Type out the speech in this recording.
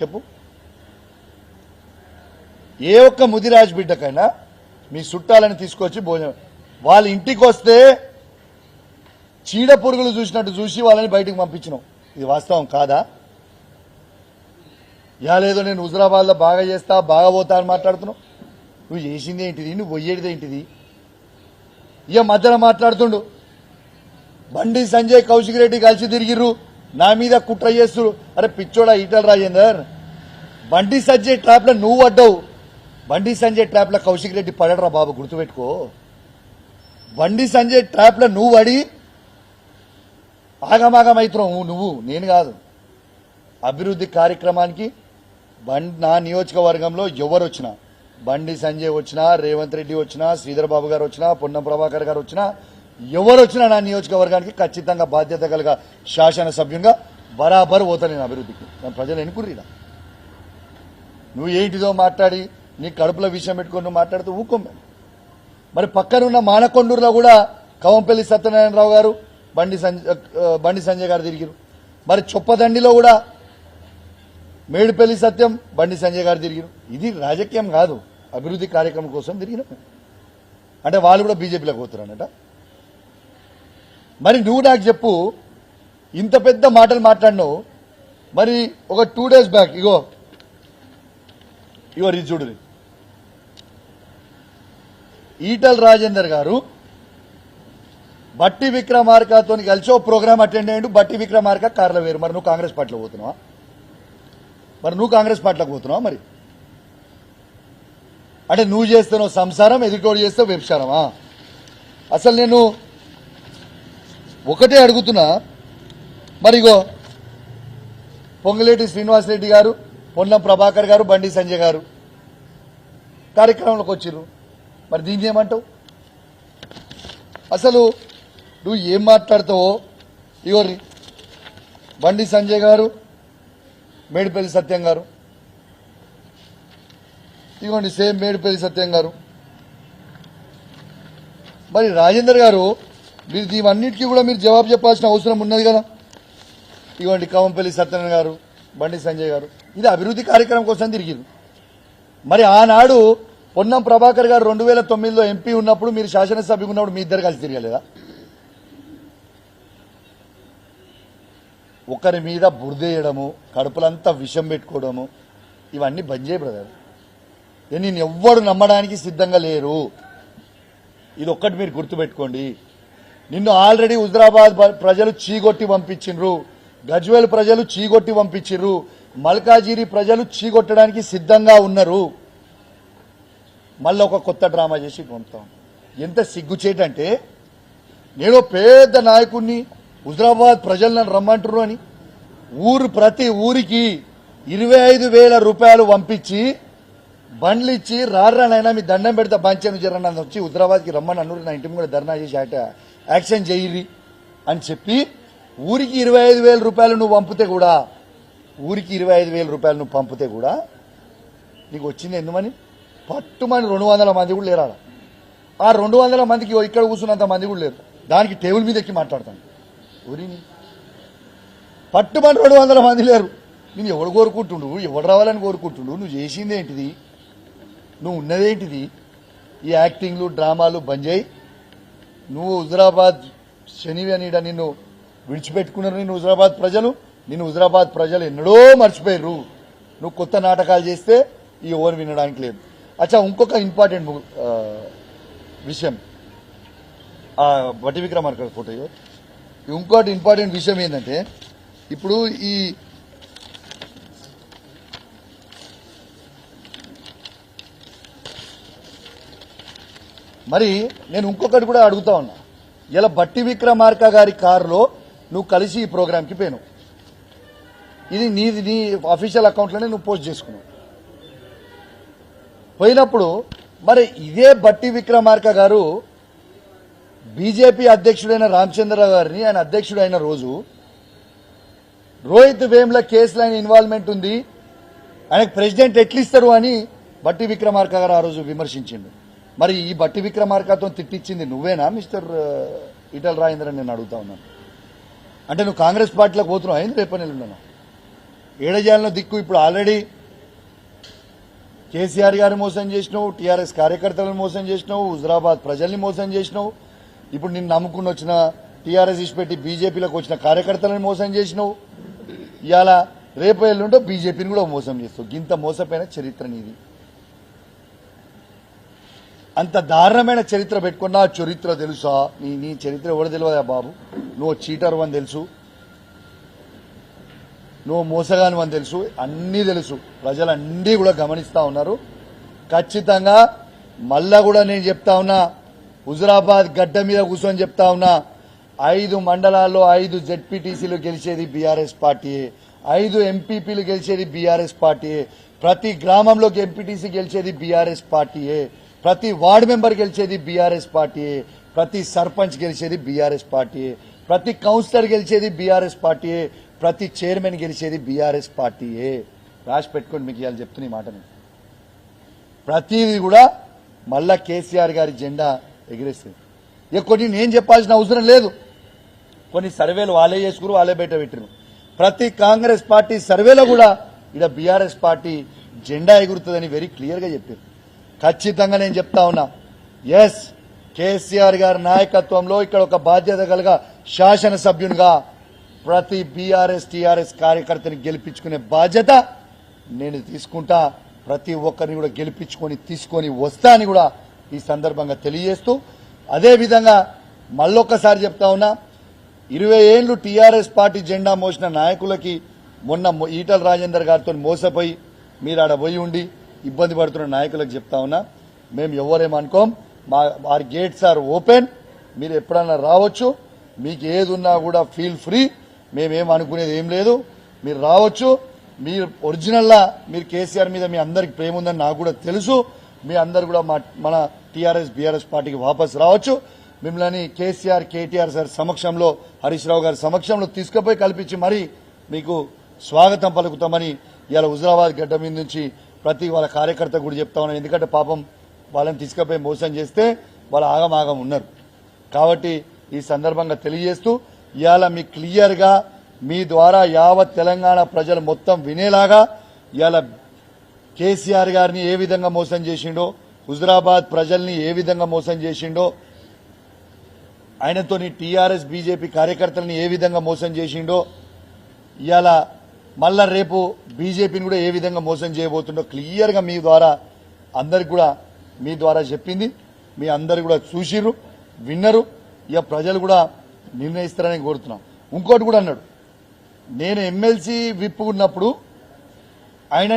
చెప్పు. ఏ ఒక్క ముదిరాజ్ బిడ్డకైనా మీ చుట్టాలని తీసుకొచ్చి భోజనం వాళ్ళ ఇంటికి వస్తే చీడ పురుగులు చూసినట్టు చూసి వాళ్ళని బయటకు పంపించినాం. ఇది వాస్తవం కాదా? లేదో నేను హుజరాబాద్లో బాగా చేస్తా బాగా పోతా అని మాట్లాడుతున్నావు. నువ్వు చేసింది ఏంటిది? నువ్వు పోయేది ఏంటిది? ఇక మధ్యలో మాట్లాడుతుండు. బండి సంజయ్ కౌశిక్ రెడ్డి కలిసి తిరిగిర్రు, నా మీద కుట్ర చేస్తురు. అరే పిచ్చోడా ఈటల రాజేందర్, బండి సంజయ్ ట్రాప్ లో నువ్వు పడ్డావు. బండి సంజయ్ ట్రాప్ లో కౌశిక్ రెడ్డి పడడరా బాబు, గుర్తుపెట్టుకో. బండి సంజయ్ ట్రాప్ లో నువ్వు పడి ఆగమాగమవుతున్నావు నువ్వు, నేను కాదు. అభివృద్ధి కార్యక్రమానికి నా నియోజకవర్గంలో ఎవరు వచ్చినా, బండి సంజయ్ వచ్చినా, రేవంత్ రెడ్డి వచ్చినా, శ్రీధర్ బాబు గారు వచ్చినా, పొన్నం ప్రభాకర్ గారు వచ్చినా, ఎవరు వచ్చినా నా నియోజకవర్గానికి ఖచ్చితంగా బాధ్యత కలిగా శాసనసభ్యంగా బరాబర్ పోతా నేను అభివృద్ధికి. నేను ప్రజలు ఎన్నుకుర్రీరా. నువ్వు ఏంటిదో మాట్లాడి నీ కడుపుల విషయం పెట్టుకొని నువ్వు మాట్లాడుతూ ఊకోం. మరి పక్కనున్న మానకొండూరులో కూడా కవంపల్లి సత్యనారాయణరావు గారు బండి సంజయ్ గారు తిరిగిరు. మరి చొప్పదండిలో కూడా మేడిపల్లి సత్యం బండి సంజయ్ గారు తిరిగిరు. ఇది రాజకీయం కాదు, అభివృద్ధి కార్యక్రమం కోసం తిరిగిన. అంటే వాళ్ళు కూడా బీజేపీలోకి పోతున్నారన్నట. మరి నువ్వు నాకు చెప్పు, ఇంత పెద్ద మాటలు మాట్లాడినావు. మరి ఒక 2 days బ్యాక్ ఇగో ఇది చూడు, ఈటల రాజేందర్ గారు బట్టి విక్రమార్కతో కలిసి ఓ ప్రోగ్రామ్ అటెండ్ అయ్యాడు. బట్టి విక్రమార్క కార్లో వేరు. మరి నువ్వు కాంగ్రెస్ పార్టీలో పోతున్నావా? మరి అంటే నువ్వు చేస్తున్నావు సంసారం, ఎదుటోడు చేస్తే వ్యభిచారమా? అసలు నేను ఒకటే అడుగుతున్నా. మరిగో పొంగులేటి శ్రీనివాసరెడ్డి గారు, పొన్నం ప్రభాకర్ గారు, బండి సంజయ్ గారు కార్యక్రమంలోకి వచ్చిర్రు. మరి దీన్ని ఏమంటావు? అసలు నువ్వు ఏం మాట్లాడతావో. ఇగో బండి సంజయ్ గారు, మేడిపల్లి సత్యం గారు, ఇదిగోండి సేమ్ మేడిపల్లి సత్యం గారు. మరి రాజేందర్ గారు, మీరు ఇవన్నిటికీ కూడా మీరు జవాబు చెప్పాల్సిన అవసరం ఉన్నది కదా. ఇదిగోండి కవంపల్లి సత్యనారాయణ గారు, బండి సంజయ్ గారు, ఇది అభివృద్ధి కార్యక్రమం కోసం తిరిగిరు. మరి ఆనాడు పొన్నం ప్రభాకర్ గారు 2009లో ఎంపీ ఉన్నప్పుడు, మీరు శాసనసభ్యులు ఉన్నప్పుడు మీ ఇద్దరు కలిసి తిరగలేదా? ఒకరి మీద బురదేయడము, కడుపులంతా విషం పెట్టుకోవడము, ఇవన్నీ బంద్ చేయ బ్రదర్. నేను ఎవ్వరు నమ్మడానికి సిద్ధంగా లేరు. ఇది ఒక్కటి మీరు గుర్తుపెట్టుకోండి. నిన్ను ఆల్రెడీ హుజరాబాద్ ప్రజలు చీగొట్టి పంపించిండ్రు, గజ్వేల్ ప్రజలు చీగొట్టి పంపించిండ్రు, మల్కాజిరి ప్రజలు చీగొట్టడానికి సిద్ధంగా ఉన్నారు. మళ్ళీ ఒక కొత్త డ్రామా చేసి పంపుతాం. ఎంత సిగ్గుచేటంటే, నేను పెద్ద నాయకుడిని, హుజరాబాద్ ప్రజలు నన్ను రమ్మంటారు అని ప్రతి ఊరికి 25,000 రూపాయలు పంపించి బండ్లు ఇచ్చి, రారానైనా మీ దండం పెడితే బంచాను జరన్న వచ్చి హుజరాబాద్కి రమ్మని అన్నూరు, నా ఇంటి కూడా ధర్నా చేసి యాక్షన్ చేయరి అని చెప్పి ఊరికి 25,000 రూపాయలు నువ్వు పంపితే కూడా, ఊరికి 25,000 రూపాయలు నువ్వు పంపితే కూడా నీకు వచ్చింది ఎందుమని? పట్టుమని 200 మంది కూడా లేరా. ఆ 200 మందికి ఇక్కడ కూర్చున్నంత మంది కూడా లేరు. దానికి టేబుల్ మీద ఎక్కి మాట్లాడతాను. ఊరిని పట్టుమని 200 మంది లేరు. నేను ఎవడు కోరుకుంటుండు, ఎవడు రావాలని కోరుకుంటుండు? నువ్వు చేసింది ఏంటిది? నువ్వు ఉన్నదేంటిది? ఈ యాక్టింగ్లు డ్రామాలు బంద్ చేయి. నువ్వు హుజరాబాద్ శనివి అని నిన్ను విడిచిపెట్టుకున్నారు. నిన్ను హుజరాబాద్ ప్రజలు ఎన్నడో మర్చిపోయారు. నువ్వు కొత్త నాటకాలు చేస్తే ఈ ఓవర్ వినడానికి లేదు. అచ్చా, ఇంకొక ఇంపార్టెంట్ విషయం, బట్టి విక్రమార్క ఫోటో. ఇంకోటి ఇంపార్టెంట్ విషయం ఏంటంటే, ఇప్పుడు మరి నేను ఇంకొకటి కూడా అడుగుతా ఉన్నా. ఇలా బట్టి విక్రమార్క గారి కారులో నువ్వు కలిసి ఈ ప్రోగ్రాంకి పోయినావు. ఇది నీ అఫీషియల్ అకౌంట్లోనే నువ్వు పోస్ట్ చేసుకున్నావు. పోయినప్పుడు మరి ఇదే బట్టి విక్రమార్క గారు బీజేపీ అధ్యక్షుడైన రామచంద్రరావు గారిని, ఆయన అధ్యక్షుడు అయిన రోజు రోహిత్ వేముల కేసులో ఆయన ఇన్వాల్వ్మెంట్ ఉంది, ఆయనకు ప్రెసిడెంట్ ఎట్లిస్తారు అని బట్టి విక్రమార్క గారు ఆ రోజు విమర్శించిండు. మరి ఈ బట్టి విక్రమార్కతో తిట్టించింది నువ్వేనా మిస్టర్ ఈటల రాజేందర్ అని నేను అడుగుతా ఉన్నాను. అంటే నువ్వు కాంగ్రెస్ పార్టీలోకి పోతున్నావు అయింది రేపటి నెలలోనా? ఏడజాలలో దిక్కు ఇప్పుడు ఆల్రెడీ కేసీఆర్ గారిని మోసం చేసినావు, టీఆర్ఎస్ కార్యకర్తలను మోసం చేసినావు, హుజరాబాద్ ప్రజల్ని మోసం చేసినావు, ఇప్పుడు నిన్ను నమ్ముకుని వచ్చిన టీఆర్ఎస్ ఇచ్చిపెట్టి బీజేపీలోకి వచ్చిన కార్యకర్తలను మోసం చేసినావు, ఇవాళ రేపు ఎల్లుంటో బీజేపీని కూడా మోసం చేస్తావు. ఇంత మోసపోయిన చరిత్ర నీది. అంత దారుణమైన చరిత్ర పెట్టుకున్నా చరిత్ర తెలుసా? నీ చరిత్ర ఎవరు తెలియదా బాబు? నువ్వు చీటర్ అని తెలుసు, నువ్వు మోసగాను అని తెలుసు, అన్నీ తెలుసు. ప్రజలన్నీ కూడా గమనిస్తా ఉన్నారు. ఖచ్చితంగా మళ్ళా కూడా నేను చెప్తా ఉన్నా, హుజరాబాద్ గడ్డ మీద కూర్చొని చెప్తా ఉన్నా, 5 మండలాల్లో 5 జెడ్పీటీసీలు గెలిచేది బీఆర్ఎస్ పార్టీయే, 5 ఎంపీపీలు గెలిచేది బీఆర్ఎస్ పార్టీయే, ప్రతి గ్రామంలోకి ఎంపీటీసీ గెలిచేది బీఆర్ఎస్ పార్టీయే, ప్రతి వార్డు మెంబర్ గెలిచేది బీఆర్ఎస్ పార్టీయే, ప్రతి సర్పంచ్ గెలిచేది బీఆర్ఎస్ పార్టీయే, ప్రతి కౌన్సిలర్ గెలిచేది బీఆర్ఎస్ పార్టీయే, ప్రతి చైర్మన్ గెలిచేది బీఆర్ఎస్ పార్టీయే. రాసి పెట్టుకోండి, మీకు ఇవాళ చెప్తున్న ఈ మాటని. ప్రతిదీ కూడా మళ్ళా కేసీఆర్ గారి జెండా ఎగిరేస్తుంది. ఇక కొన్ని నేను చెప్పాల్సిన అవసరం లేదు, కొన్ని సర్వేలు వాళ్ళే చేసుకురు, వాళ్ళే బయట పెట్టిరు. ప్రతి కాంగ్రెస్ పార్టీ సర్వేలో కూడా ఇక్కడ బీఆర్ఎస్ పార్టీ జెండా ఎగురుతుందని వెరీ క్లియర్ గా చెప్పారు. ఖచ్చితంగా నేను చెప్తా ఉన్నా, ఎస్ కేసీఆర్ గారి నాయకత్వంలో ఇక్కడ ఒక బాధ్యత కలగా శాసనసభ్యునిగా ప్రతి బీఆర్ఎస్ టీఆర్ఎస్ కార్యకర్తని గెలిపించుకునే బాధ్యత నేను తీసుకుంటా. ప్రతి ఒక్కరిని కూడా గెలిపించుకొని తీసుకొని వస్తా అని కూడా ఈ సందర్భంగా తెలియజేస్తూ, అదేవిధంగా మళ్ళొక్కసారి చెప్తా ఉన్నా, 20 ఏళ్లు టీఆర్ఎస్ పార్టీ జెండా మోసిన నాయకులకి మొన్న ఈటల రాజేందర్ గారితో మోసపోయి మీరు ఆడ పోయి ఉండి ఇబ్బంది పడుతున్న నాయకులకు చెప్తా ఉన్నా, మేము ఎవరేమనుకోం, our గేట్స్ ఆర్ ఓపెన్, మీరు ఎప్పుడన్నా రావచ్చు, మీకు ఏది ఉన్నా కూడా ఫీల్ ఫ్రీ, మేమేం అనుకునేది ఏం లేదు, మీరు రావచ్చు. మీరు ఒరిజినల్లా మీరు కేసీఆర్ మీద మీ అందరికి ప్రేమ ఉందని నాకు కూడా తెలుసు. మీ అందరు కూడా మన టీఆర్ఎస్ బీఆర్ఎస్ పార్టీకి వాపసు రావచ్చు. మిమ్మల్ని కేసీఆర్ కేటీఆర్ సార్ సమక్షంలో, హరీష్ రావు గారి సమక్షంలో తీసుకుపోయి కల్పించి మరీ మీకు స్వాగతం పలుకుతామని ఇవాళ హుజరాబాద్ గడ్డ మీద నుంచి ప్రతి వాళ్ళ కార్యకర్త కూడా చెప్తా ఉన్నాను. ఎందుకంటే పాపం వాళ్ళని తీసుకుపోయి మోసం చేస్తే వాళ్ళ ఆగమాగం ఉన్నారు. కాబట్టి ఈ సందర్భంగా తెలియజేస్తూ, ఇవాళ మీ క్లియర్ గా మీ ద్వారా యావత్ తెలంగాణ ప్రజలు మొత్తం వినేలాగా ఇవాళ కేసీఆర్ గారిని ఏ విధంగా మోసం చేసిండో, హుజరాబాద్ ప్రజల్ని ఏ విధంగా మోసం చేసిండో, ఆయనతోని టీఆర్ఎస్ బీజేపీ కార్యకర్తలని ఏ విధంగా మోసం చేసిండో, ఇవాళ మళ్ళా రేపు బీజేపీని కూడా ఏ విధంగా మోసం చేయబోతుండో క్లియర్ గా మీ ద్వారా అందరికి కూడా మీ ద్వారా చెప్పింది. మీ అందరు కూడా చూసిర్రు, విన్నరు. ఇక ప్రజలు కూడా నిర్ణయిస్తారని కోరుతున్నాం. ఇంకోటి కూడా అన్నాడు, నేను ఎమ్మెల్సీ విప్ ఉన్నప్పుడు ఆయన